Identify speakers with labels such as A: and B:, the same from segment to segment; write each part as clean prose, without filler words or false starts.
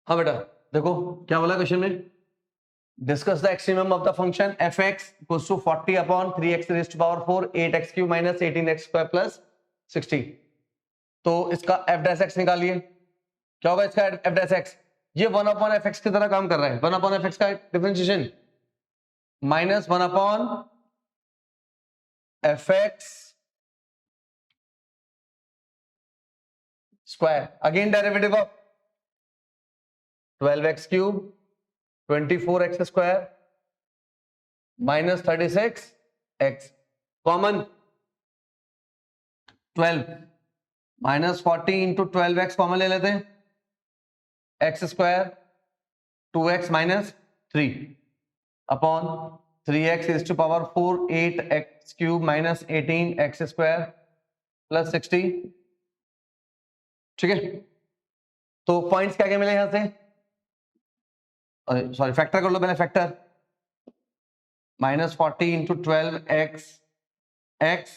A: हाँ बेटा देखो क्या बोला क्वेश्चन में, discuss the extremum of the function f x equals to 40 upon 3x raised to power 4 8x cube minus 18x square plus 60। तो इसका एफ डैश एक्स निकालिए, क्या होगा इसका एफ डैश एक्स, ये 1 अपॉन एफ एक्स की तरह काम कर रहा है। 1 अपॉन एफ एक्स का differentiation minus 1 upon f x square, again derivative of 12x cube 24x square minus 36x, common 12 minus 40 into 12x common ले लेते हैं, x square 2x minus 3 upon 3x is to power 4 8x cube minus 18x square plus 60। ठीक है, तो points क्या क्या मिले यहां से, सॉरी फैक्टर कर लो पहले, factor minus 40 into 12x x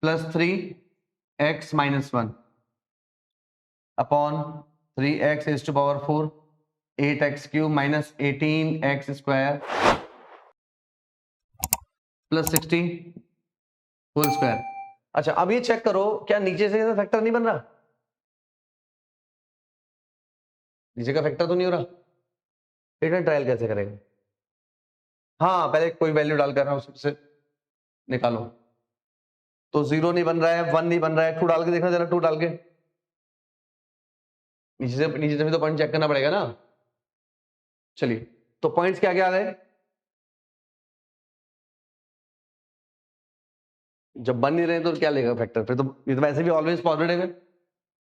A: plus 3x minus 1 upon 3x is to power 4 8x cube minus 18x square plus 60 whole square. अच्छा अब ये चेक करो क्या नीचे से फैक्टर नहीं बन रहा, नीचे का फैक्टर तो नहीं हो रहा, इतना ट्रायल कैसे करेगा। हाँ पहले कोई वैल्यू डालकर उससे निकालो, तो 0 नहीं बन रहा है, 1 नहीं बन रहा है, 2 डाल के देखना जरा, 2 डाल के नीचे से भी तो पॉइंट चेक करना पड़ेगा ना। चलिए तो पॉइंट्स क्या क्या आ गए, जब बन नहीं रहे तो क्या लेगा फैक्टर, फिर तो ये तो वैसे भी ऑलवेज पॉजिटिव है,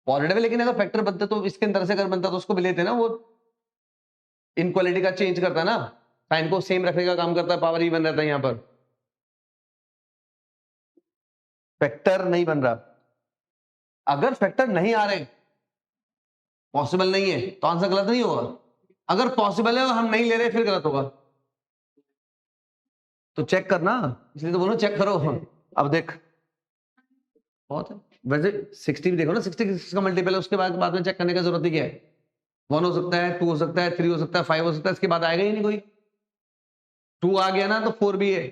A: पॉजिटिव है, लेकिन अगर फैक्टर बनता तो इसके अंदर से अगर बनता तो उसको भी लेते ना, वो इनक्वालिटी का चेंज करता है ना, साइन को सेम रखने का काम करता है, पावर इवन रहता है। यहां पर फैक्टर नहीं बन रहा, अगर फैक्टर नहीं आ रहे, पॉसिबल नहीं है, तो आंसर गलत नहीं होगा। अगर पॉसिबल है और हम नहीं ले रहे फिर गलत होगा, तो चेक करना, इसलिए तो बोलो चेक करो। अब देख बहुत है वैसे, 60 भी देखो ना, 60 का मल्टीपल है, उसके बाद में चेक करने की जरूरत ही क्या है, 1 हो सकता है, 2 हो सकता है, 3 हो सकता है, 5 हो सकता है, इसके बाद आएगा ही नहीं कोई। 2 आ गया ना तो 4 भी है,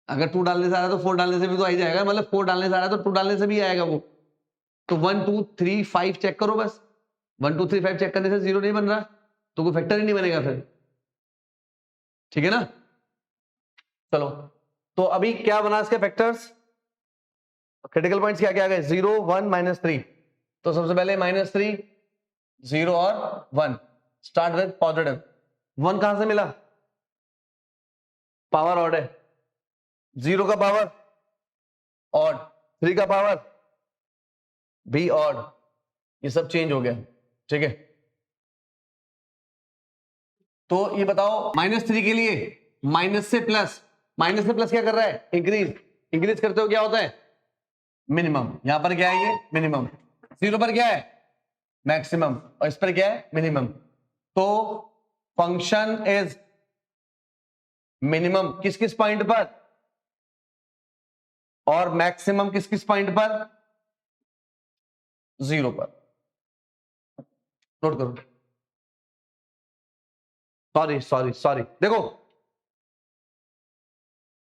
A: अगर 2 डालने से आ रहा है तो 4 डालने से भी तो आ ही जाएगा, मतलब 4 डालने से आ रहा है तो 2 डालने से भी आएगा वो। तो 1 2 3 5 चेक करो बस, 1 2 3 5 चेक करने से 0 नहीं बन रहा तो कोई फैक्टर ही नहीं बनेगा फिर, ठीक है ना। चलो तो अभी क्या बना इसके फैक्टर्स, क्रिटिकल पॉइंट्स क्या क्या आ गए, 0 1 -3। तो सबसे पहले -3 0 और 1, स्टार्ट विद पॉजिटिव। 1 कहां से मिला, पावर ऑड है, 0 का पावर ऑड, 3 का पावर भी ऑड, ये सब चेंज हो गया। ठीक है, तो ये बताओ -3 के लिए माइनस से प्लस क्या कर रहा है, इंक्रीज करते हो क्या होता है, मिनिमम। यहां पर क्या है, ये मिनिमम, 0 पर क्या है मैक्सिमम, और इस पर क्या है मिनिमम। तो फंक्शन इज मिनिमम किस किस पॉइंट पर और मैक्सिमम किस किस पॉइंट पर, 0 पर। नोट करो, सॉरी देखो,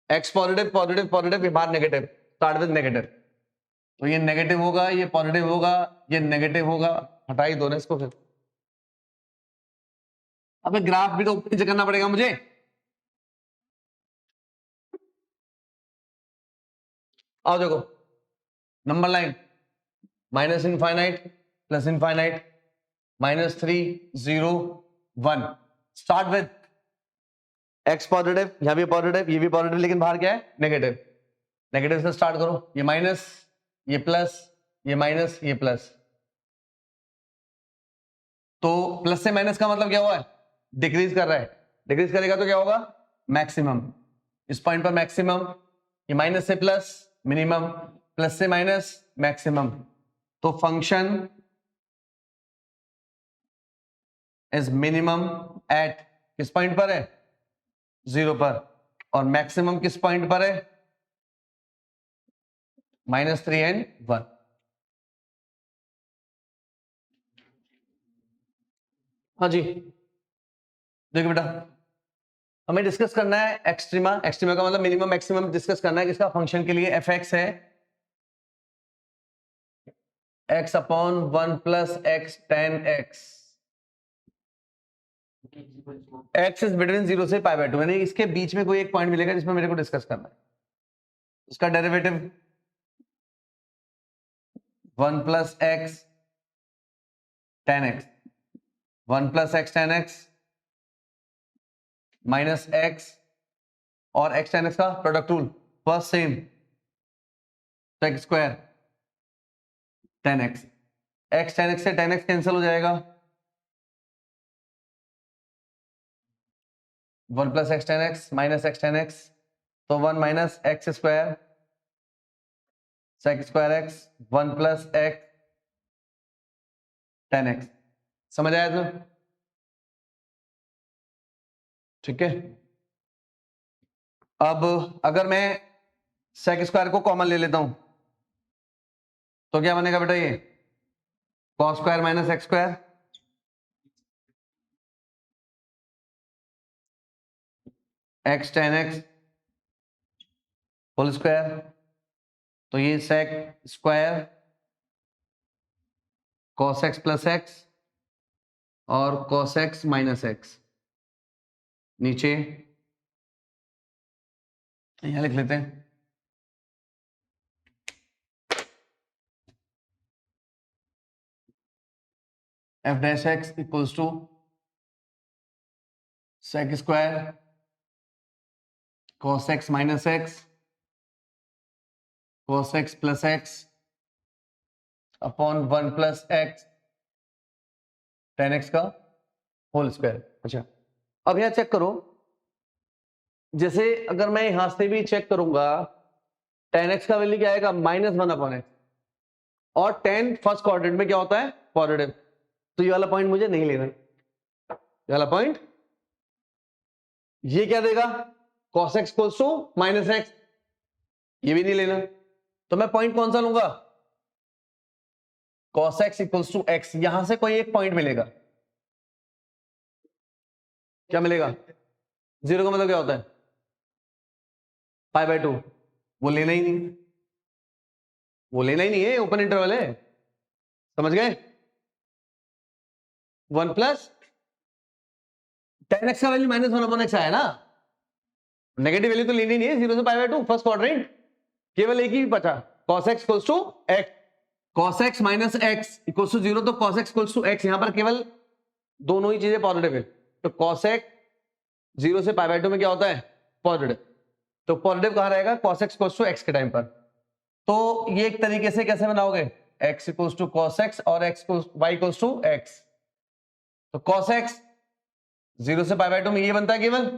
A: एक्स पॉजिटिव पॉजिटिव पॉजिटिव, ये बाहर नेगेटिव, स्टार्ट विद नेगेटिव, तो ये नेगेटिव होगा, ये पॉजिटिव होगा, ये नेगेटिव होगा, हटा ही दो ना इसको फिर। अबे ग्राफ भी तो नीचे करना पड़ेगा मुझे, आओ देखो number line, minus infinite plus infinite, -3 0 1, start with x positive, यहां भी पॉजिटिव, ये भी पॉजिटिव, लेकिन बाहर क्या है नेगेटिव, नेगेटिव से स्टार्ट करो, ये माइनस, ये प्लस, ये माइनस, ये प्लस। तो प्लस से माइनस का मतलब क्या हुआ है, डिक्रीज कर रहा है, डिक्रीज करेगा तो क्या होगा मैक्सिमम, इस पॉइंट पर मैक्सिमम, ये माइनस से प्लस मिनिमम, प्लस से माइनस मैक्सिमम। तो फंक्शन इज मिनिमम एट किस पॉइंट पर है, 0 पर, और मैक्सिमम किस पॉइंट पर है, -3 and 1। हाँ जी, देखो बेटा, हमें डिस्कस करना है एक्सट्रीमा। एक्सट्रीमा का मतलब मिनिमम मैक्सिमम डिस्कस करना है किसका, फंक्शन के लिए एफ एक्स है x upon 1 plus x tan x, x is between 0 से पाई बाय 2, यानी इसके बीच में कोई एक पॉइंट मिलेगा जिसमें मेरे को डिस्कस करना है। इसका derivative 1 plus x tan x, 1 plus x tan x minus x और एक्स टेन एक्स का product rule first same, sec square tan x, x tan x से टेन एक्स कैंसिल हो जाएगा, 1 plus x tan x minus x tan x, तो 1 minus x square sec square x 1 plus x tan x. समझ आया तुम्हें? ठीक है, अब अगर मैं सेक स्क्वायर को कॉमन ले लेता हूं तो क्या बनेगा बेटा, ये cos square minus x square, x tan x whole square, तो ये sec square cos x plus x और कॉस एक्स माइनस एक्स, नीचे यहां लिख लेते हैं f dash x equals to sec square cos x minus x cos x plus x upon 1 plus x tan x का whole square. अच्छा, अब यहां चेक करो, जैसे अगर मैं यहां से भी चेक करूंगा टेन एक्स का वैल्यू क्या आएगा, माइनस 1 अपॉन एक्स, और टेन फर्स्ट क्वाड्रेंट में क्या होता है, पॉजिटिव, तो ये वाला पॉइंट मुझे नहीं लेना, ये वाला पॉइंट, ये क्या देगा cos x equals to minus x, ये भी नहीं लेना, तो मैं पॉइंट कौन सा लूंगा, cos x equals to x, यहां से कोई एक पॉइंट मिलेगा, क्या मिलेगा, जीरो का मतलब क्या होता है, पाई बाय 2, वो लेना ही नहीं, वो लेना ही नहीं है, ओपन इंटरवल है, समझ गए, 1 प्लस टेन एक्स का वैल्यू माइनस 1 अपॉन एक्स आया ना, नेगेटिव वैल्यू तो लेनी नहीं है, 0 से पाई बाय 2 फर्स्ट क्वाड्रेंट, केवल एक ही बचा, cos x equals to x, cos x minus x equals to 0, तो cos x equals to x, यहां पर केवल दोनों ही चीजें पॉजिटिव है, तो cos x 0 से पाई बाय 2 में क्या होता है, पॉजिटिव, तो पॉजिटिव कहां रहेगा, cos x equals to x के टाइम पर, तो ये एक तरीके से कैसे बनाओगे, x equals to cos x और y इक्वल्स टू x, तो cos x 0 से पाई बाय 2 में ये बनता है केवल,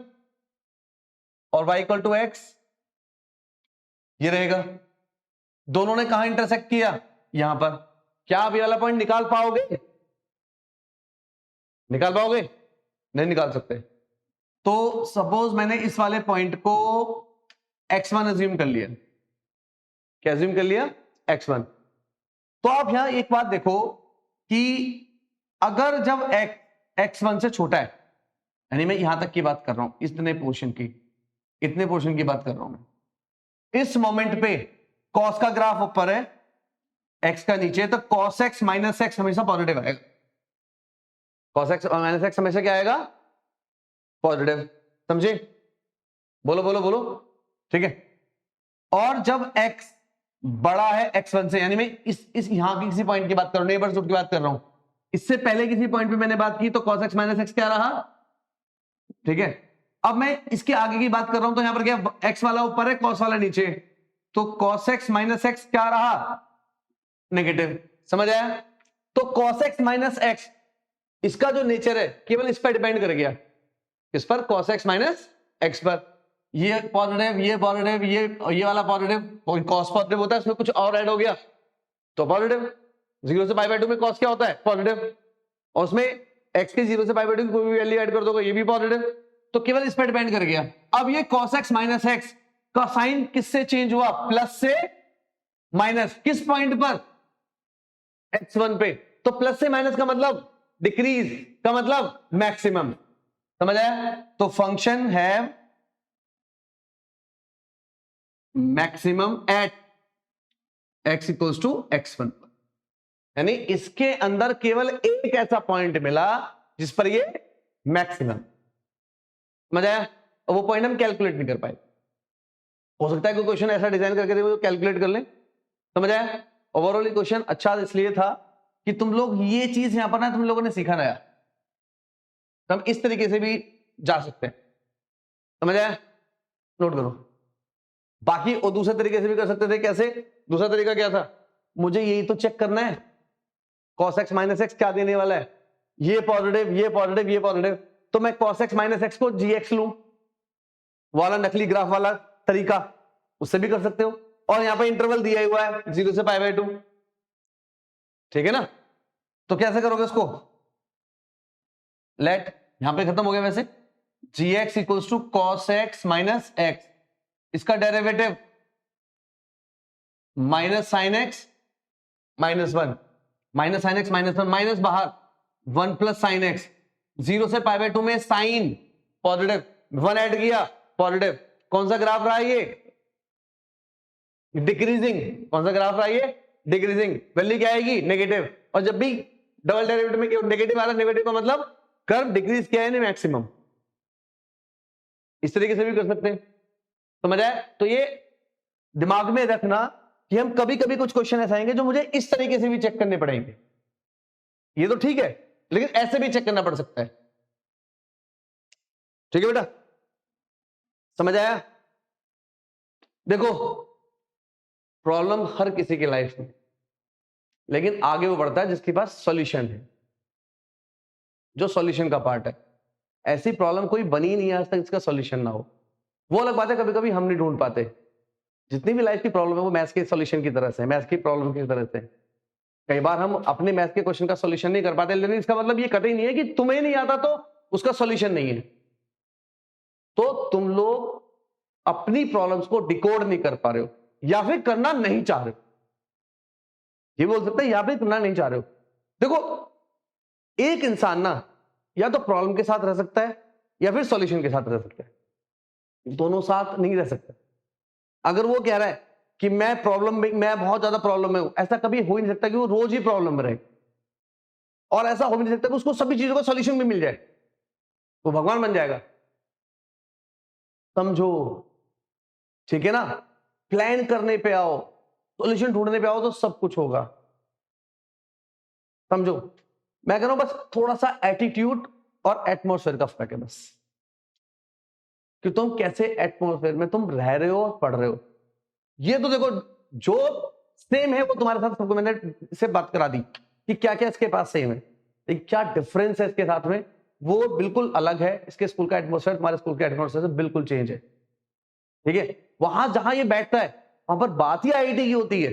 A: और y इक्वल टू x ये रहेगा, दोनों ने कहां इंटरसेक्ट किया, यहां पर, क्या आप ये वाला पॉइंट निकाल पाओगे, निकाल पाओगे, नहीं निकाल सकते, तो सपोज मैंने इस वाले पॉइंट को x1 अज्यूम कर लिया, क्या अज्यूम कर लिया, x1, तो आप यहां एक बात देखो कि अगर जब x1 से छोटा है, यानी मैं यहां तक की बात कर रहा हूं, इतने पोर्शन की बात कर रहा हूं मैं, इस मोमेंट पे cos का ग्राफ ऊपर है, x का नीचे, तो cos x माइनस x हमेशा पॉजिटिव आएगा, cos x माइनस x हमेशा क्या आएगा, पॉजिटिव, समझे, बोलो बोलो बोलो, ठीक है, और जब x बड़ा है x1 से, यानी मैं इस यहां की किसी पॉइंट की बात कर रहा हूं, नेबरहुड की बात कर रहा हूं, इससे पहले किसी पॉइंट पे मैंने बात की, तो cos x माइनस x क्या रहा, ठीक है, अब मैं इसके आगे की बात कर रहा हूं, तो यहां पर क्या, x वाला ऊपर है, cos वाला नीचे, तो cos x माइनस x क्या रहा, नेगेटिव, समझ आया, तो cos x माइनस x इसका जो नेचर है केवल इस पर डिपेंड कर गया, इस पर cos x माइनस x पर, ये पॉजिटिव, ये पॉजिटिव, ये वाला पॉजिटिव, cos पॉजिटिव होता है, इसमें कुछ और ऐड हो गया तो पॉजिटिव, 0 से पाई बाय 2 में cos क्या होता है, पॉजिटिव, और उसमें x के 0 से पाई बाय 2 की कोई भी वैल्यू ऐड कर दोगे, ये भी पॉजिटिव, तो केवल इस पर डिपेंड कर गया। अब ये cos x माइनस x का साइन किससे चेंज हुआ, प्लस से माइनस, किस पॉइंट पर, x1 पे, तो प्लस से माइनस का मतलब डिक्रीज का मतलब मैक्सिमम, समझ आया? तो फंक्शन है maximum at x equals to x1, यानी इसके अंदर केवल एक ऐसा पॉइंट मिला जिस पर ये मैक्सिमम, समझ आया? और वो पॉइंट हम कैलकुलेट नहीं कर पाए। हो सकता है कोई क्वेश्चन ऐसा डिजाइन करके देखो कैलकुलेट कर ले, समझ आया? ओवरऑल क्वेश्चन अच्छा इसलिए था कि तुम लोग ये चीज यहां पर ना तुम लोगों ने सीखा नया, तो हम इस तरीके से भी जा सकते हैं, समझ आया? नोट करो। बाकी और दूसरे तरीके से भी कर सकते थे। कैसे? दूसरा तरीका क्या था? मुझे यही तो चेक करना है cos x माइनस एक्स क्या देने वाला है, ये पॉजिटिव ये पॉजिटिव ये पॉजिटिव, तो मैं cos x माइनस एक्स को gx लूं, वाला नकली ग्राफ वाला तरीका, उससे भी कर सकते हो। और यहां पे इंटरवल दिया हुआ है 0 से π/2, ठीक है ना? तो कैसे करोगे उसको? लेट यहां पे खत्म हो गया। वैसे gx equals to cos x minus x, इसका derivative minus sine x minus one, minus sine x minus one, minus बाहर 1 प्लस साइन एक्स, 0 से π/2 में साइन पॉजिटिव, 1 ऐड किया पॉजिटिव। कौन सा ग्राफ रहा ये? डिक्रीजिंग। कौन सा ग्राफ रहा ये? डिक्रीजिंग। वैल्यू क्या आएगी? नेगेटिव। और जब भी डबल डेरिवेटिव में नेगेटिव आ रहा, नेगेटिव का मतलब कर्व डिक्रीज किया है मैक्सिमम। इस तरीके से भी कर सकते हैं, समझ आया? तो ये दिमाग में रखना कि हम कभी कभी कुछ क्वेश्चन ऐसे आएंगे जो मुझे इस तरीके से भी चेक करने पड़ेंगे। ये तो ठीक है, लेकिन ऐसे भी चेक करना पड़ सकता है, ठीक है बेटा? समझ आया? देखो प्रॉब्लम हर किसी की लाइफ में, लेकिन आगे वो बढ़ता है जिसके पास सॉल्यूशन है, जो सॉल्यूशन का पार्ट है। ऐसी प्रॉब्लम कोई बनी नहीं आज तक जिसका सॉल्यूशन ना हो। वो अलग बात है, कभी कभी हम नहीं ढूंढ पाते। जितनी भी लाइफ की प्रॉब्लम है वो मैथ्स के सॉल्यूशन की तरह से, मैथ्स की प्रॉब्लम की तरह से। कई बार हम अपने मैथ्स के क्वेश्चन का सॉल्यूशन नहीं कर पाते, लेकिन इसका मतलब ये कतई नहीं है कि तुम्हें नहीं आता तो उसका सॉल्यूशन नहीं है। तो तुम लोग अपनी प्रॉब्लम्स को डिकोड नहीं कर पा रहे हो, या फिर करना नहीं चाह रहे हो। ये बोल सकते हैं या फिर करना नहीं चाह रहे हो। देखो एक इंसान ना या तो प्रॉब्लम के साथ रह सकता है या फिर सॉल्यूशन के साथ रह सकता है, दोनों साथ नहीं रह सकता। अगर वो कह रहा है कि मैं बहुत ज्यादा प्रॉब्लम में हूं, ऐसा कभी हो ही नहीं सकता कि वो रोज ही प्रॉब्लम में रहे। और ऐसा हो भी नहीं सकता कि उसको सभी चीजों का सॉल्यूशन भी मिल जाए, वो भगवान बन जाएगा। समझो, ठीक है ना? प्लान करने पे आओ, सॉल्यूशन ढूंढने पे आओ तो सब कुछ होगा। समझो, मैं कह रहा हूं बस थोड़ा सा एटीट्यूड और एटमॉस्फेयर का फर्क है बस, कि तुम कैसे एटमॉस्फेयर में तुम रह रहे हो और पढ़ रहे हो। ये तो देखो जो सेम है वो तुम्हारे साथ सबको मैंने इससे बात करा दी कि क्या क्या इसके पास सेम है, लेकिन क्या डिफरेंस है इसके साथ में, वो बिल्कुल अलग है। इसके स्कूल का एटमॉस्फेयर तुम्हारे स्कूल के एटमॉस्फेयर से बिल्कुल चेंज है, ठीक है? वहां जहां ये बैठता है वहां पर बात ही आईआईटी की होती है,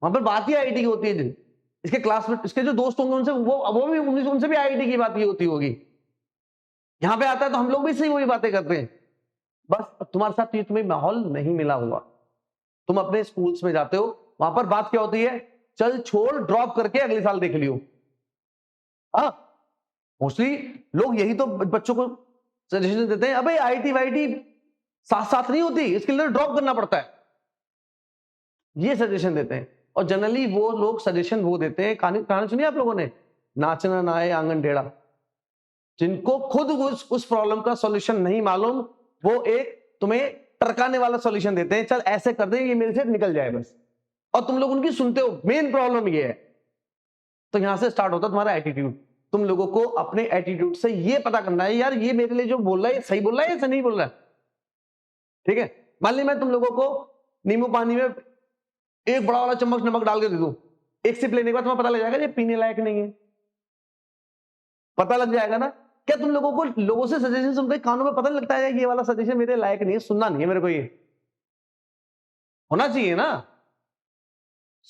A: वहां पर बात ही आईआईटी की होती है। इसके क्लास में इसके जो दोस्त होंगे उनसे वो भी उनसे भी आईआईटी की बात की होती होगी। यहां पे आता है तो हम लोग भी सही वही बातें करते हैं। बस तुम्हारे साथ ये तुम्हें माहौल नहीं मिला हुआ। तुम अपने स्कूल्स में जाते हो, वहां पर बात क्या होती है? चल छोड़, ड्रॉप करके अगले साल देख लियो। हाँ, मोस्टली लोग यही तो बच्चों को सजेशन देते हैं, अबे आईटी वाईटी साथ साथ नहीं होती, इसके लिए ड्रॉप करना पड़ता है, ये सजेशन देते हैं। और जनरली वो लोग सजेशन वो देते हैं, कहानी सुनिए आप लोगों ने, नाचना ना आए आंगन टेढ़ा। जिनको खुद उस प्रॉब्लम का सॉल्यूशन नहीं मालूम, वो एक तुम्हें टरकाने वाला सॉल्यूशन देते हैं, चल ऐसे कर दे ये मेरे से निकल जाए बस, और तुम लोग उनकी सुनते हो। मेन प्रॉब्लम ये है। तो यहां से स्टार्ट होता है तुम्हारा एटीट्यूड। तुम लोगों को अपने एटीट्यूड से ये पता करना है, यार ये मेरे लिए जो बोल रहा है ये सही बोल रहा है या नहीं बोल रहा है, ठीक है? मान ली मैं तुम लोगों को नींबू पानी में एक बड़ा वाला चम्मच नमक डाल के दे दूं, एक सिप लेने के बाद तुम्हें पता लग जाएगा ये पीने लायक नहीं है, पता लग जाएगा ना? क्या तुम लोगों को लोगों से सजेशन सुनकर कानों में पता नहीं लगता है ये वाला सजेशन मेरे लायक नहीं है, सुनना नहीं है मेरे को, ये होना चाहिए ना?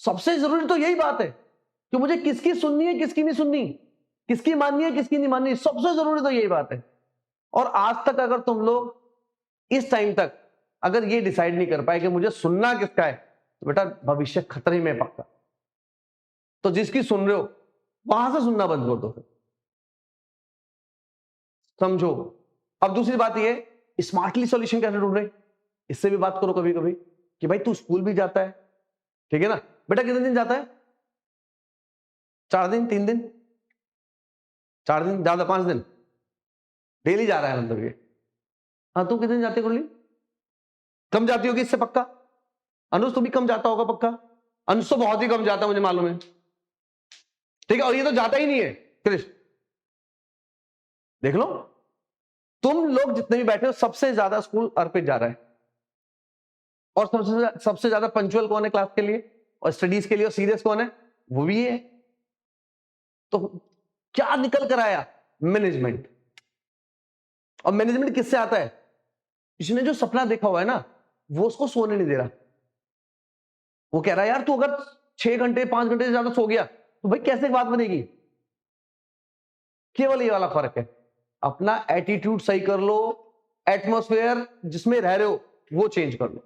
A: सबसे जरूरी तो यही बात है कि मुझे किसकी सुननी है किसकी नहीं सुननी, किसकी माननी है किसकी नहीं माननी, सबसे जरूरी तो यही बात है। और आज तक अगर तुम लोग इस टाइम तक अगर ये डिसाइड नहीं कर पाए कि मुझे सुनना किसका है, तो बेटा भविष्य खतरे में पक्का। तो जिसकी सुन रहे हो वहां से सुनना बंद कर दो, समझो। अब दूसरी बात ये, स्मार्टली सॉल्यूशन कैसे ढूंढ रहे, इससे भी बात करो कभी कभी कि भाई तू स्कूल भी जाता है, ठीक है ना बेटा, कितने दिन जाता है? 4 दिन, 3 दिन, 4 दिन, ज्यादा 5 दिन, डेली जा रहा है मतलब ये। हाँ, तू कितने दिन जाते कुल्ली? कम जाती होगी इससे पक्का। अनुज तो भी कम जाता होगा पक्का। अनुज तो बहुत ही कम जाता है, मुझे मालूम है, ठीक है। और ये तो जाता ही नहीं है क्रिश, देख लो तुम लोग जितने भी बैठे हो सबसे ज्यादा स्कूल अर्पित जा रहा है, और सबसे ज्यादा पंचुअल कौन है क्लास के लिए और स्टडीज के लिए, और सीरियस कौन है? वो भी है। तो क्या निकल कर आया? मैनेजमेंट। और मैनेजमेंट किससे आता है? इसने जो सपना देखा हुआ है ना, वो उसको सोने नहीं दे रहा। वो कह रहा है यार तू अगर 6 घंटे 5 घंटे से ज्यादा सो गया तो भाई कैसे बात बनेगी। केवल ये वाला फर्क है, अपना एटीट्यूड सही कर लो, एटमॉस्फेयर जिसमें रह रहे हो वो चेंज कर लो,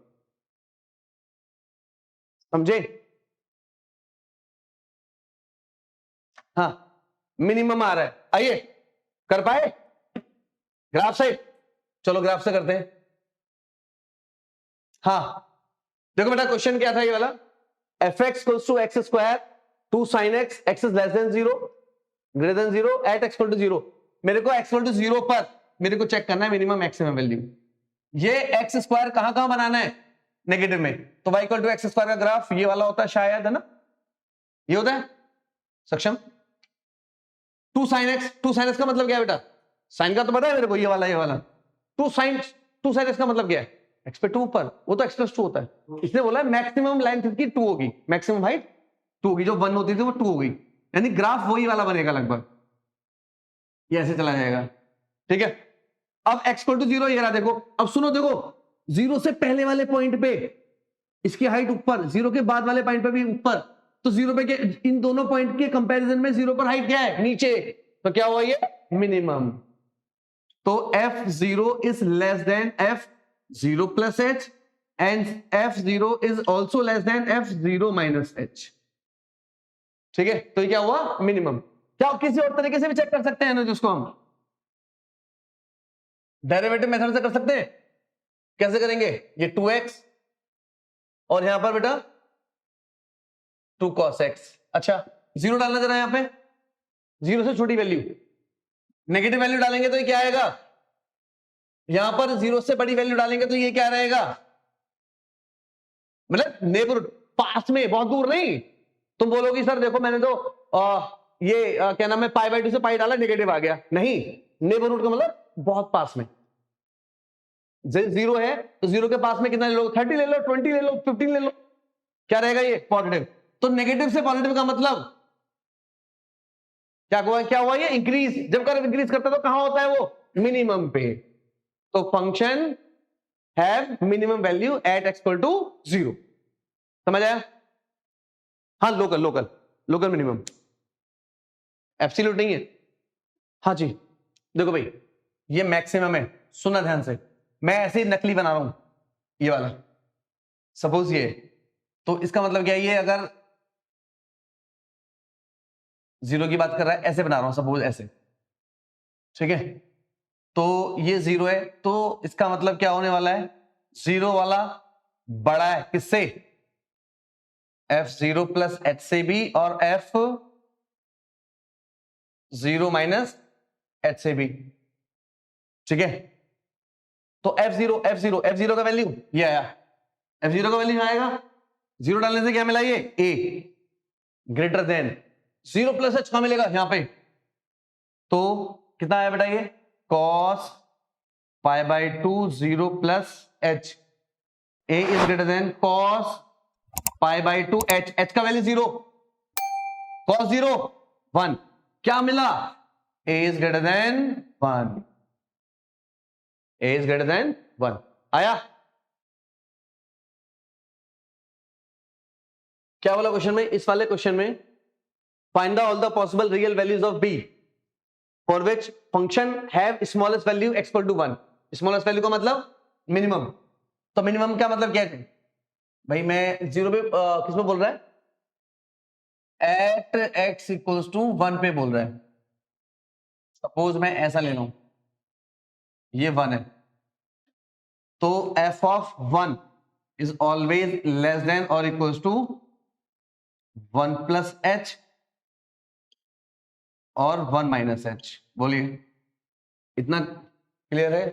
A: समझे? हाँ, मिनिमम आ रहा है, आइए कर पाए ग्राफ से? चलो ग्राफ से करते हैं। हाँ देखो बेटा, क्वेश्चन क्या था ये वाला, f x equals to x square 2 sine x, x is less than 0 greater than 0 at x equal to 0। मेरे को एक्स इक्वल टू 0 पर मेरे को चेक करना है मिनिमम मैक्सिमम वैल्यू। ये एक्स स्क्वायर कहां कहां बनाना है? नेगेटिव में। तो y equal to x square का ग्राफ ये वाला होता है शायद, है ना? ये होता है सक्षम। 2 साइन एक्स, 2 साइन एक्स का मतलब क्या है बेटा? साइन का तो पता है मेरे को, ये वाला 2 साइन एक्स का मतलब क्या है? एक्स पे 2 ऊपर, वो तो एक्स प्लस 2 होता है। इसने बोला मैक्सिमम लेंथ की 2 होगी, मैक्सिमम हाइट 2 होगी, जो 1 होती थी वो 2 होगी, यानी ग्राफ वही वाला बनेगा लगभग, ये ऐसे चला जाएगा, ठीक है। अब x इक्वल टू 0 ये रहा, देखो अब सुनो, देखो 0 से पहले वाले पॉइंट पे इसकी हाइट ऊपर, 0 के बाद वाले पॉइंट पे भी ऊपर, तो 0 पे के इन दोनों पॉइंट के कंपैरिजन में 0 पर हाइट क्या है? नीचे, तो क्या हुआ ये? मिनिमम। तो f0 is less then f0 plus h and f0 is also less than f0 minus h, ठीक है। तो ये क्या हुआ? मिनिमम। क्या किसी और तरीके से भी चेक कर सकते हैं ना, जिसको हम डेरिवेटिव मेथड से कर सकते हैं। कैसे करेंगे? ये 2x और यहां पर बेटा 2 cos x। अच्छा, 0 डालना जरा, यहां पे 0 से छोटी वैल्यू, नेगेटिव वैल्यू डालेंगे तो ये क्या आएगा? यहां पर 0 से बड़ी वैल्यू डालेंगे तो ये क्या रहेगा? मतलब नेबरहुड, पास में, बहुत दूर नहीं। तुम बोलोगी सर देखो मैंने तो क्या नाम है, पाई बाय 2 से पाई डाला, नेगेटिव आ गया। नहीं, नेबरहुड का मतलब बहुत पास में। 0 है तो 0 के पास में कितना ले लो? 30 ले लो, 20 ले लो, 15 ले लो, क्या रहेगा? ये पॉजिटिव। तो नेगेटिव से पॉजिटिव का मतलब क्या हुआ? क्या हुआ? ये इंक्रीज। जब कर्व इंक्रीज करता है तो कहां होता है वो? मिनिमम पे। तो function have minimum value at x equal to 0। समझ आया? हाँ, local local local minimum, absolute नहीं है। हाँ जी, देखो भाई ये मैक्सिमम है, सुना ध्यान से, मैं ऐसे ही नकली बना रहा हूं ये वाला, सपोज ये, तो इसका मतलब क्या है? ये अगर 0 की बात कर रहा है, ऐसे बना रहा हूं सपोज, ऐसे, ठीक है। तो ये 0 है, तो इसका मतलब क्या होने वाला है? 0 वाला बड़ा है किससे? f0 प्लस h से भी, और f0 माइनस h से भी, ठीक है। तो f0 का वैल्यू ये आया, f0 का वैल्यू आएगा, 0 डालने से क्या मिला? ये a greater than 0 plus h का मिलेगा यहां पे, तो कितना आया बेटा? ये cos pi by 2 0 plus h, a is greater than cos pi by 2 h का वैल्यू 0, cos 0 1, क्या मिला? a is greater than 1, a is greater than 1 आया। क्या बोला क्वेश्चन में? इस वाले क्वेश्चन में find the all the possible real values of b for which function have smallest value x equal to 1। Smallest value का मतलब मिनिमम। तो मिनिमम का मतलब क्या है भाई? मैं 0 पे किसमें बोल रहा है? एट एक्स इक्वल्स टू 1 पे बोल रहा है। सपोज मैं ऐसा ले लूं, ये 1 है, तो F of 1 is always less than और इक्वल्स टू 1 प्लस एच और 1 माइनस एच। बोलिए, इतना क्लियर है?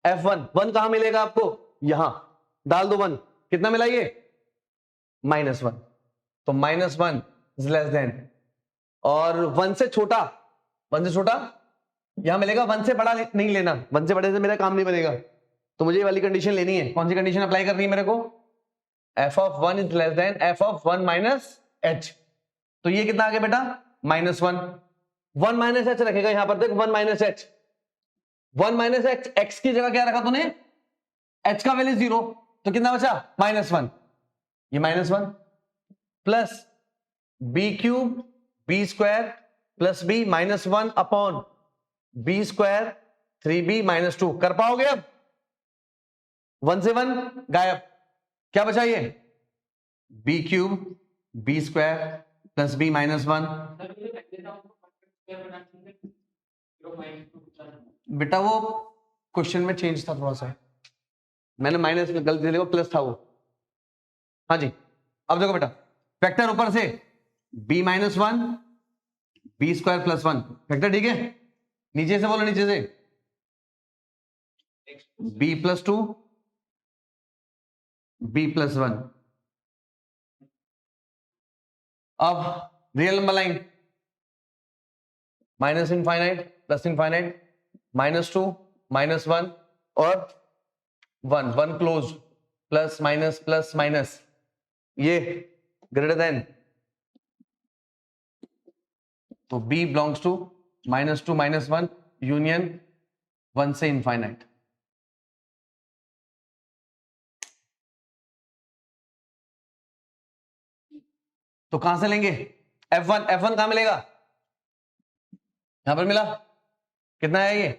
A: F1 1 कहां मिलेगा आपको? यहां डाल दो 1, कितना मिला ये? -1, तो -1 इज लेस देन, और 1 से छोटा, 1 से छोटा यहां मिलेगा, 1 से बड़ा नहीं लेना, 1 से बड़े से मेरा काम नहीं बनेगा, तो मुझे ये वाली कंडीशन लेनी है। कौन सी कंडीशन अप्लाई करनी है मेरे को? f of 1 is less then f of 1 minus h। तो ये कितना आ गया बेटा? -1, 1 माइनस एच रखेगा यहां पर, देख 1 minus H, 1 minus x, x की जगह क्या रखा तूने? h का वैल्यू 0, तो कितना बचा? -1, ये -1 plus b cube b square plus b -1 upon b square 3b - 2। कर पाओगे अब? 1 से 1 गायब, क्या बचा ये? B cube b square plus b -1। बेटा वो क्वेश्चन में चेंज था थोड़ा सा, मैंने माइनस में गलती से लिखा, प्लस था वो। हाँ जी, अब देखो बेटा, वेक्टर ऊपर से b-1 B square plus 1 vector, ठीक है? नीचे से बोलो, नीचे से b प्लस 2 b प्लस 1। अब real number line, minus infinite plus infinite, -2 -1 और 1, 1 close, plus minus plus minus, ये ग्रेटर देन, तो b बिलोंग्स टू -2 -1 यूनियन 1 से इनफाइनाइट। तो कहां से लेंगे? F1, F1 कहां मिलेगा? यहां पर मिला, कितना है ये?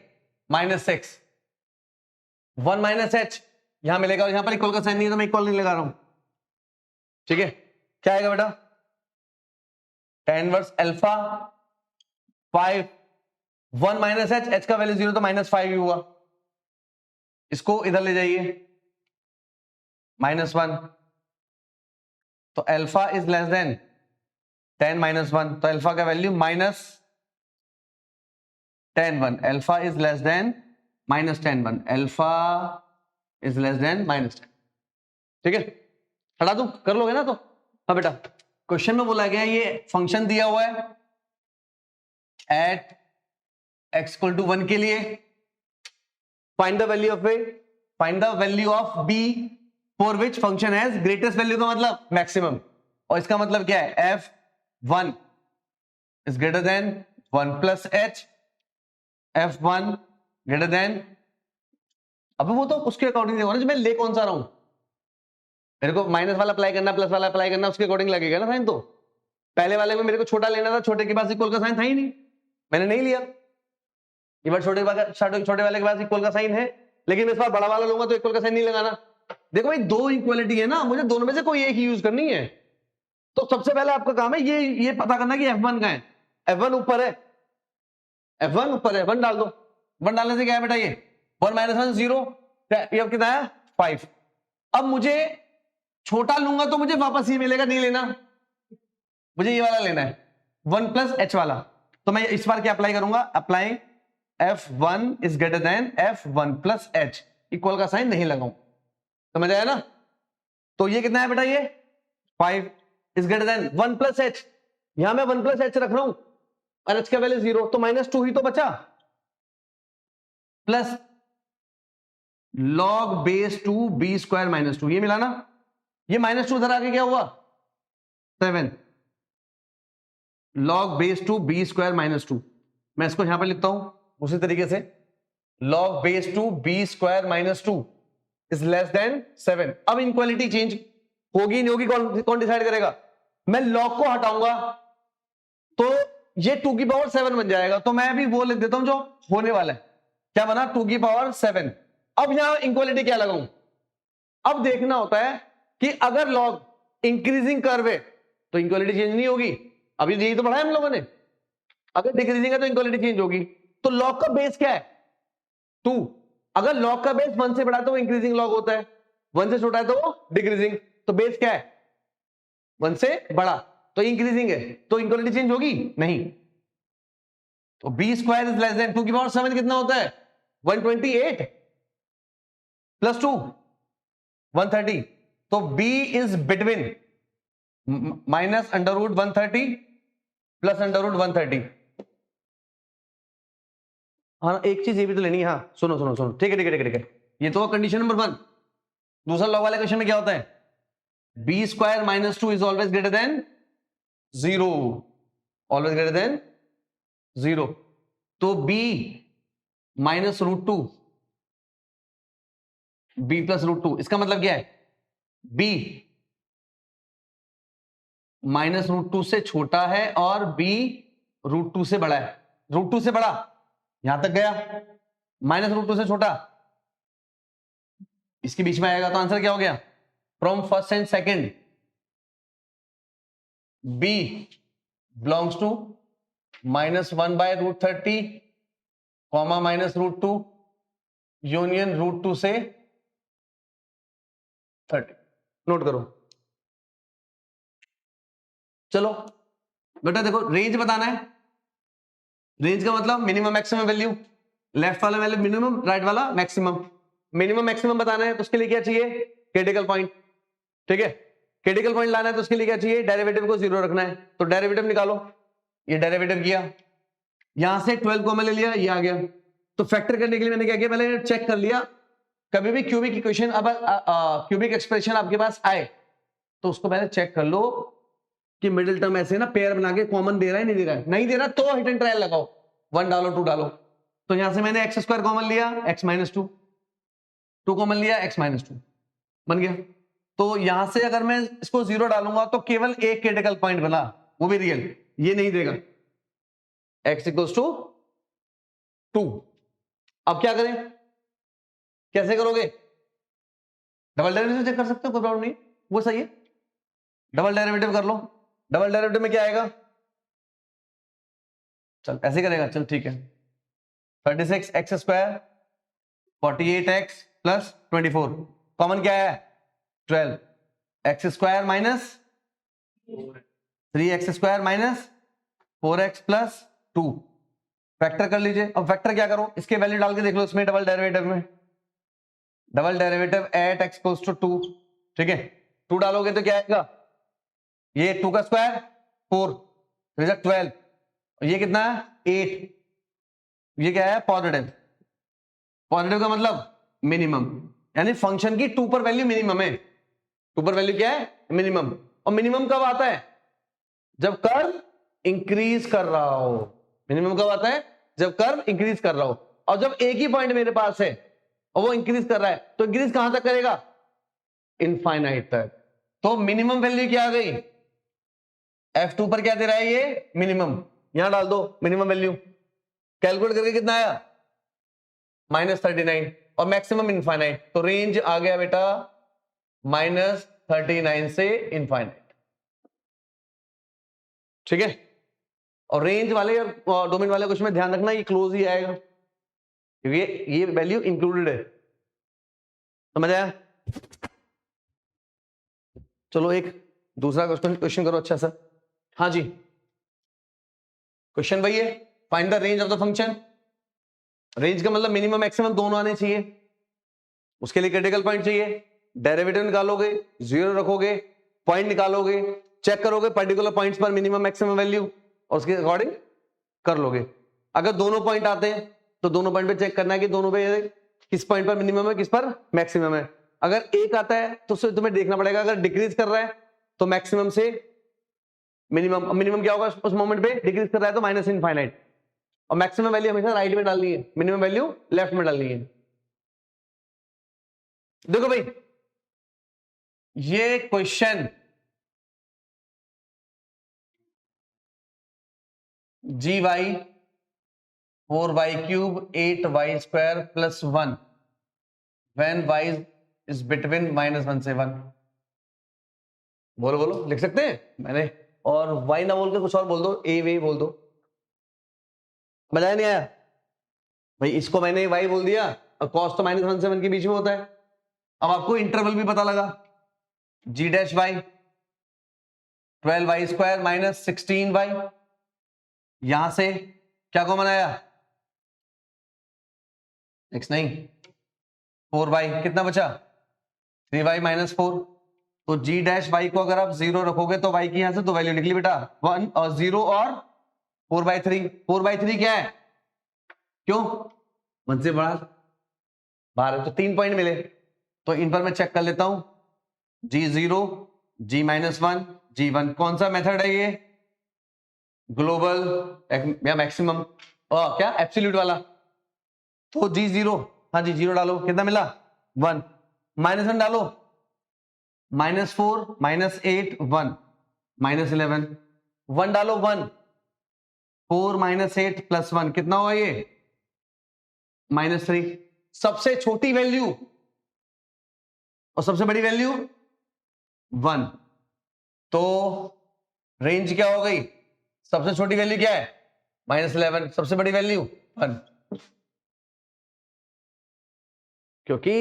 A: -6, 1 माइनस एच यहां मिलेगा, और यहां पर इक्वल का साइन नहीं है तो मैं इक्वल नहीं लगा रहा हूं, ठीक है? क्या आएगा बेटा? tan inverse alpha 5, 1 minus H, H का वैल्यू 0 तो -5 ही हुआ, इसको इधर ले जाइए, -1, तो alpha is less then tan -1, तो अल्फा का value -tan1, alpha is less then -tan1, alpha is less then -10, ठीक है? हटा दूं, कर लोगे ना? तो हाँ बेटा, क्वेश्चन में बोला गया ये फंक्शन दिया हुआ है एट x इक्वल टू 1 के लिए, find the value of A, find the value of b for which function has greatest value का मतलब मैक्सिमम, और इसका मतलब क्या है? f1 is greater than 1 plus h, f1 greater than, अब वो तो उसके अकॉर्डिंग देखो ना, जो मैं ले कौन सा रहा हूं, मेरे को माइनस वाला अप्लाई करना, प्लस वाला अप्लाई करना, उसके अकॉर्डिंग लगेगा ना साइन। तो पहले वाले में मेरे को छोटा लेना था, छोटे के पास इक्वल का साइन था ही नहीं, मैंने नहीं लिया। ये बार छोटे वाले के पास इक्वल का साइन है, लेकिन इस बार बड़ा वाला लूंगा तो इक्वल का साइन नहीं लगाना। देखो भाई, दो इक्वलिटी है ना, मुझे दोनों में से कोई एक ही यूज करनी है। तो सबसे पहले आपका काम है ये पता करना कि F1 का है। F1 ऊपर है, F1 ऊपर है, 1 डाल दो। 1 डालने से क्या है बेटा? ये 1 - 1 0, ये अब कितना है? 5। अब मुझे छोटा लूंगा तो मुझे वापस ये मिलेगा, नहीं लेना, मुझे ये वाला लेना है 1 प्लस एच वाला। तो मैं इस बार क्या अप्लाई करूंगा? Apply F1 is greater than F1 plus H, equal का साइन नहीं लगाऊं, समझ आया ना? तो ये कितना है बेटा? ये 5 is greater than 1 plus H, यहां मैं 1 प्लस एच रख रहा हूं और एच का वैल्यू 0, तो -2 ही तो बचा, plus log base 2 b square -2, ये मिला ना? ये -2 उधर आके क्या हुआ? 7 log बेस 2 b स्क्वायर -2, मैं इसको यहां पर लिखता हूं उसी तरीके से, log base 2 b square -2 is less then 7। अब इनक्वालिटी चेंज होगी नहीं होगी, कौन डिसाइड करेगा? मैं log को हटाऊंगा तो ये 2 की पावर 7 बन जाएगा, तो मैं अभी वो लिख देता हूं जो होने वाला है। क्या बना? 2 की पावर 7। अब यहां इनक्वालिटी क्या लगाऊं? अब देखना होता है कि अगर log इंक्रीजिंग कर्व है तो इक्वालिटी चेंज नहीं होगी। अभी यही तो पढ़ा है हम लोगों ने, अगर डिक्रीजिंग है तो इक्वालिटी चेंज होगी। तो लॉग का बेस क्या है? 2। अगर लॉग का बेस 1 से बड़ा है तो वो इंक्रीजिंग लॉग होता है, 1 से छोटा है तो वो डिक्रीजिंग। तो बेस क्या है? 1 से बड़ा, तो इंक्रीजिंग है, तो इक्वालिटी चेंज होगी नहीं। तो b square is less than 2 की पावर 7 कितना होता है? 128 प्लस 2 130। तो b is between minus under root 130 plus under root 130। हाँ एक चीज ये भी तो लेनी है। हाँ सुनो सुनो सुनो, ठीक है ठीक है ठीक है ठीक है, ये तो कंडीशन नंबर 1। दूसरा लॉग वाले क्वेश्चन में क्या होता है? B square minus 2 is always greater than 0, always greater than 0। तो b minus root 2, b plus root 2, इसका मतलब क्या है? बी माइनस रूट 2 से छोटा है और बी रूट 2 से बड़ा है। रूट 2 से बड़ा यहां तक गया, माइनस रूट 2 से छोटा इसके बीच में आएगा। तो आंसर क्या हो गया? From first and second b belongs to -1/√30 comma -√2 union √2 से 30। नोट करो। चलो बेटा देखो, रेंज बताना है। रेंज का मतलब मिनिमम मैक्सिमम वैल्यू, लेफ्ट वाला वैल्यू मिनिमम, राइट वाला मैक्सिमम। मिनिमम मैक्सिमम बताना है तो उसके लिए क्या चाहिए? Critical point. ठीक है, क्रिटिकल पॉइंट लाना है तो उसके लिए क्या चाहिए? डेरिवेटिव को 0 रखना है। तो डेरिवेटिव निकालो, ये डेरिवेटिव किया, यहां से 12 को मैंने ले लिया, ये आ गया। तो फैक्टर करने के लिए मैंने क्या किया? पहले चेक कर लिया, कभी भी क्यूबिक इक्वेशन, अब क्यूबिक एक्सप्रेशन आपके पास आए तो उसको पहले चेक कर लो कि मिडिल टर्म ऐसे ना पेयर बना के कॉमन दे रहा है नहीं दे रहा है। नहीं दे रहा तो हिट एंड ट्रायल लगाओ, 1 डालो 2 डालो। तो यहां से मैंने एक्स स्क्वायर कॉमन लिया, x माइनस 2 कॉमन लिया, x माइनस 2 बन गया। तो यहां से अगर मैं इसको 0 डालूंगा तो केवल एक क्रिटिकल पॉइंट बना, वो भी रियल, ये नहीं देगा, x इक्वल्स टू 2। अब क्या करें? कैसे करोगे? डबल डेरिवेटिव चेक कर सकते हो, कोई प्रॉब्लम नहीं, वो सही है। डबल डेरिवेटिव कर लो। डबल डेरिवेटिव में क्या आएगा? चल ऐसे करेगा, चल ठीक है। 36x square 48x plus 24, common क्या है? 12, x square minus 3x square minus 4x plus 2। Factor कर लीजिए। अब फैक्टर क्या करो? इसके वैल्यू डाल के देख लो इसमें, डबल डेरिवेटिव में। Double derivative at x equals to 2, ठीक है, 2 डालोगे तो क्या आएगा? ये 2 का स्क्वायर 4, 12, ये कितना है? 8। ये क्या है? पॉजिटिव। पॉजिटिव का मतलब मिनिमम, यानी फंक्शन की 2 पर वैल्यू मिनिमम है। 2 पर वैल्यू क्या है? मिनिमम। और मिनिमम कब आता है? जब कर्व इंक्रीज कर रहा हो। मिनिमम कब आता है? जब कर्व इंक्रीज कर रहा हो। और जब एक ही पॉइंट मेरे पास है और वो इंक्रीज कर रहा है, तो इंक्रीज कहां तक करेगा? इनफाइनाइट तक। तो मिनिमम वैल्यू क्या आ गई? F2 पर क्या दे रहा है? ये मिनिमम। यहां डाल दो मिनिमम वैल्यू, कैलकुलेट करके कितना आया? -39। और मैक्सिमम इनफाइनाइट, तो रेंज आ गया बेटा -39 से इनफाइनाइट। ठीक है, और रेंज वाले और डोमेन वाले कुछ में ध्यान रखना, ये क्लोज ही आएगा क्योंकि ये वैल्यू इंक्लूडेड है। समझ आया? चलो एक दूसरा क्वेश्चन करो अच्छा सा। हाँ जी, क्वेश्चन वही है, find the range of the function. Range का मतलब मिनिमम मैक्सिमम दोनों आने चाहिए, उसके लिए क्रिटिकल पॉइंट चाहिए। डेरिवेटिव निकालोगे, 0 रखोगे, पॉइंट निकालोगे, चेक करोगे पर्टिकुलर पॉइंट्स पर मिनिमम मैक्सिमम वैल्यू और उसके अकॉर्डिंग कर लोगे। अगर दोनों पॉइंट आते हैं तो दोनों पॉइंट पे चेक करना है कि दोनों पे किस पॉइंट पर मिनिमम है, किस पर मैक्सिमम है। अगर एक आता है तो उससे तुम्हें देखना पड़ेगा, अगर डिक्रीज कर रहा है तो मैक्सिमम से मिनिमम। मिनिमम क्या होगा उस मोमेंट पे? डिक्रीज कर रहा है तो माइनस इनफाइनाइट। और मैक्सिमम वैल्यू हमेशा राइट में डालनी है, मिनिमम वैल्यू लेफ्ट में डालनी है। देखो भाई, ये question g y 4y³ 8y² plus 1 when y is between -1 से 1। बोलो बोलो, लिख सकते हैं? मैंने और y ना बोल के कुछ और बोल दो, a वे बोल दो। मजा नहीं आया भाई, इसको मैंने y बोल दिया और cos तो -1 से 1 के बीच में होता है। अब आपको इंटरवल भी पता लगा, g dash y 12y square minus 16y, यहां से क्या कॉमन आया, x नहीं 4y, कितना बचा 3y माइनस 4। तो g डैश y को अगर आप 0 रखोगे तो y की यहां से तो वैल्यू निकली बेटा 1 और 0 और 4/3। 4/3 क्या है, क्यों 1 से बड़ा बाहर है, तो 3 पॉइंट मिले। तो इन पर मैं चेक कर लेता हूं, g0 g-1 g1, कौन सा मेथड है ये, ग्लोबल या मैक्सिमम क्या एब्सोल्यूट वाला। तो g0, हाँ जी 0 डालो, कितना मिला 1, -1 डालो, -4 -8 1 -11, 1 डालो 1, 4 -8 +1 कितना हुआ ये -3। सबसे छोटी वैल्यू और सबसे बड़ी वैल्यू 1, तो रेंज क्या हो गई, सबसे छोटी वैल्यू क्या है -11, सबसे बड़ी वैल्यू 1। क्योंकि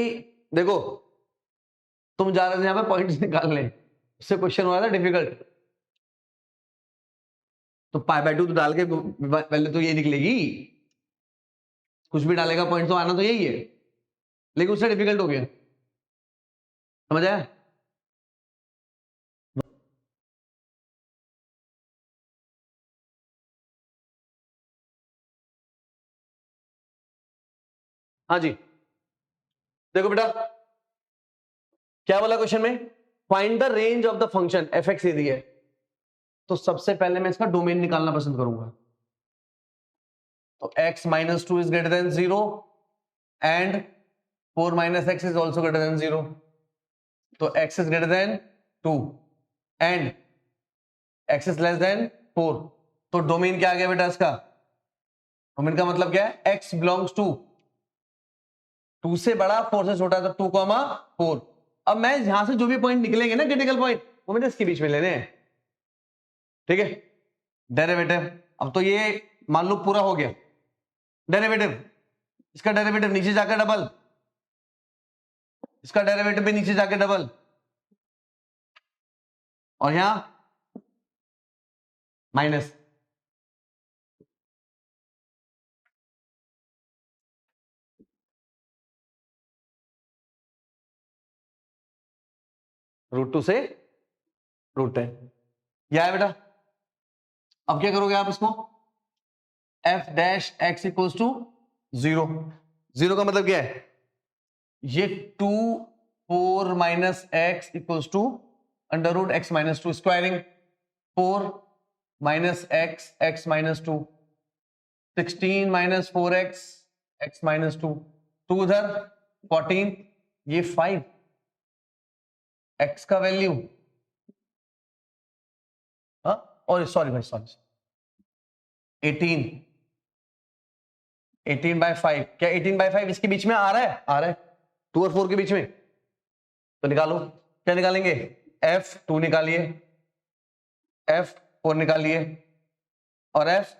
A: देखो तुम जा रहे थे यहां पे पॉइंट्स निकालने, उससे क्वेश्चन हो रहा था डिफिकल्ट, तो π/2 तो डाल के वैल्यू तो ये निकलेगी, कुछ भी डालेगा पॉइंट तो आना तो यही है, लेकिन उससे डिफिकल्ट हो गया, समझ आया। हाँ जी देखो बेटा क्या बोला क्वेश्चन में, find the range of the function f(x) यदि है, तो सबसे पहले मैं इसका डोमेन निकालना पसंद करूंगा। तो x -2 is greater than 0 and 4 - x is also greater than 0, तो x is greater than 2 and x is less then 4। तो डोमेन क्या आ गया बेटा इसका, डोमेन का मतलब क्या है, x बिलोंग्स टू 2 से बड़ा 4 से छोटा, तो 2, 4। अब मैं यहां से जो भी पॉइंट निकलेंगे ना क्रिटिकल पॉइंट, वो मैंने इसके बीच में लेने हैं, ठीक है। डेरिवेटिव, अब तो ये मान लो पूरा हो गया, डेरिवेटिव, इसका डेरिवेटिव नीचे जाकर डबल, इसका डेरिवेटिव भी नीचे जाके डबल, और यहां माइनस। √2 से √10, यह है बेटा। अब क्या करोगे आप इसको, f dash x equals to 0, 0 का मतलब क्या है, ये 2 4 - x equals to √x -2 squaring, 4 -x x -2, 16 - 4x x -2, 2 उधर 14, ये 5, x का वैल्यू, और सॉरी भाई सॉरी 18, 18/5, क्या 18/5 इसके बीच में आ रहा है, आ रहा है 2 और 4 के बीच में, तो निकालो, क्या निकालेंगे, f2 निकालिए, f4 निकालिए और f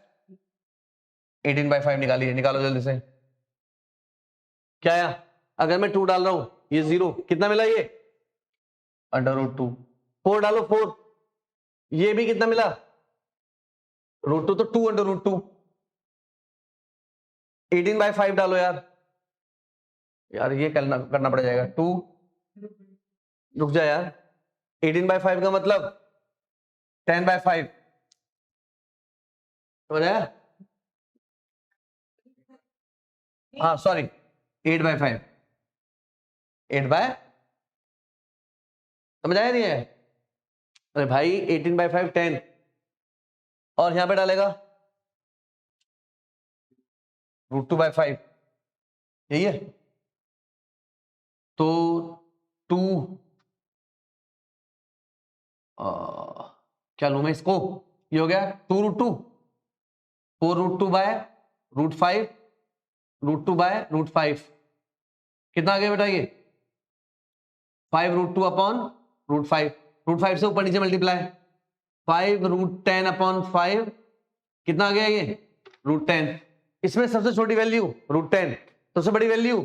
A: 18/5 निकालिए, निकालो जल्दी से। क्या आया, अगर मैं 2 डाल रहा हूं, ये 0, कितना मिला ये √2, 4 डालो 4, ये भी कितना मिला √2, तो 2 √2, 18/5 डालो यार, यार ये करना पड़ जाएगा 2, रुक जा यार, 18/5 का मतलब 10/5, समझ आया, हाँ सॉरी 8/5, 8/, समझ आया नहीं है, अरे भाई 18/5 10, और यहां पे डालेगा √2/5, यही है, तो 2 क्या लू मैं इसको, ये हो गया 2√2, 4√2/√5, √2/√5, कितना आ गया बेटा ये 5√2 अपॉन √5, √5 से ऊपर नीचे मल्टीप्लाई, 5√10/5 कितना आ गया ये √10। इसमें सबसे छोटी वैल्यू √10, सबसे बड़ी वैल्यू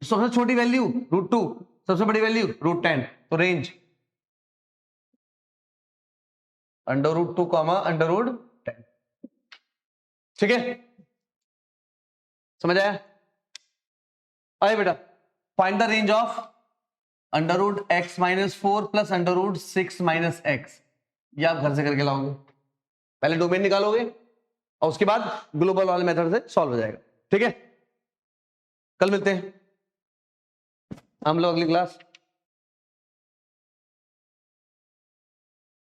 A: सबसे छोटी वैल्यू √2, सबसे बड़ी वैल्यू √10। तो रेंज √2, √10। ठीक है, समझ आया? आए बेटा, find the range of √x-4 plus √6-x। ये आप घर से करके लाओगे, पहले डोमेन निकालोगे और उसके बाद ग्लोबल वाले मेथड से सॉल्व हो जाएगा। ठीक है, कल मिलते हैं हम लोग अगली क्लास।